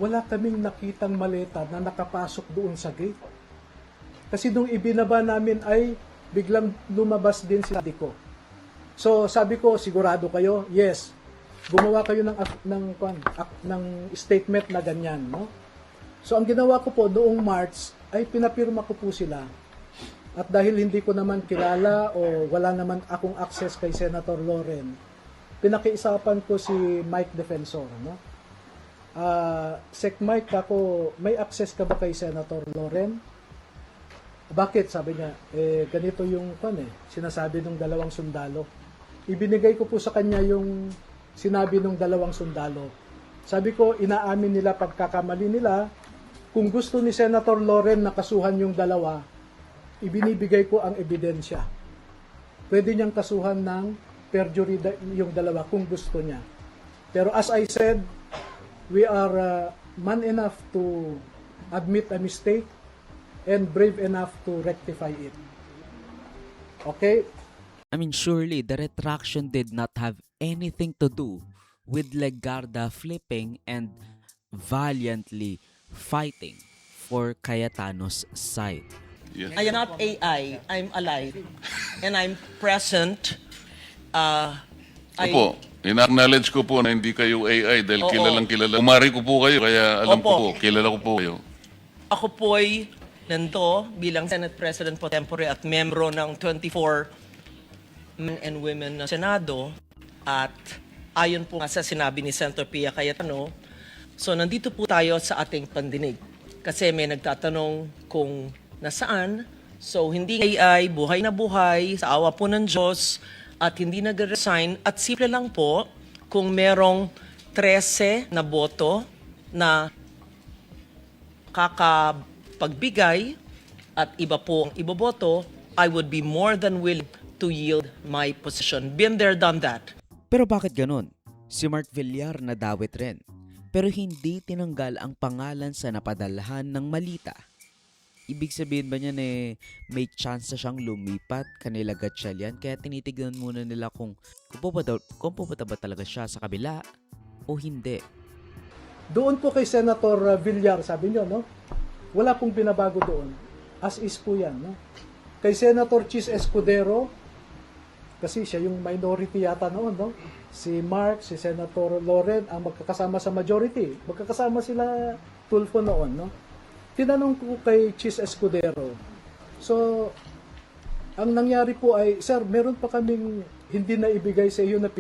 wala kaming nakitang maleta na nakapasok doon sa gate. Kasi nung ibinaba namin ay biglang lumabas din si daddy ko. So sabi ko, sigurado kayo? Yes. Gumawa kayo ng statement na ganyan, no? So ang ginawa ko po noong March ay pinapirma ko po sila. At dahil hindi ko naman kilala o wala naman akong access kay Senator Loren, pinakiusapan ko si Mike Defensor, no? Sec Mike, ako, may access ka ba kay Senator Loren? Bakit? Sabi niya, ganito yung sinasabi ng dalawang sundalo. Ibinigay ko po sa kanya yung sinabi ng dalawang sundalo. Sabi ko, inaamin nila pagkakamali nila. Kung gusto ni Senator Loren na kasuhan yung dalawa, ibinibigay ko ang ebidensya. Pwede niyang kasuhan ng perjury yung dalawa kung gusto niya. Pero as I said, we are man enough to admit a mistake and brave enough to rectify it. Okay? I mean, surely the retraction did not have anything to do with Legarda flipping and valiantly fighting for Cayetano's side. Yes. I am not AI. I'm alive. And I'm present. Opo, ina-acknowledge ko po na hindi kayo AI dahil Oo. kilalang kilala. Umari ko po kayo, kaya alam ko Opo. po, kilala ko po kayo. Ako po'y nando bilang Senate President pro tempore at membro ng 24 men and women na Senado. At ayon po nga sa sinabi ni Senator Pia Cayetano, so nandito po tayo sa ating pandinig. Kasi may nagtatanong kung nasaan. So hindi AI, buhay na buhay, sa awa po ng Diyos, at hindi nag-resign. At simple lang po, kung merong 13 na boto na kakapagbigay at iba po ang iboboto, I would be more than willing to yield my position. Been there, done that. Pero bakit ganun? Si Mark Villar nadawit rin, pero hindi tinanggal ang pangalan sa napadalhan ng malita. Ibig sabihin ba niyan may chance na siyang lumipat kanila Gatchalian, kaya tinitignan muna nila kung pupunta ba talaga siya sa kabila o hindi. Doon po kay Senator Villar, sabi niyo, no? Wala pong binabago doon. As is po yan, no? Kay Senator Chis Escudero, kasi siya yung minority yata noon, no? Si Mark, si Senator Loren ang magkakasama sa majority. Magkakasama sila Tulfo noon, no? Tinanong ko kay Chis Escudero. So, ang nangyari po ay, sir, meron pa kaming hindi na ibigay sa iyo na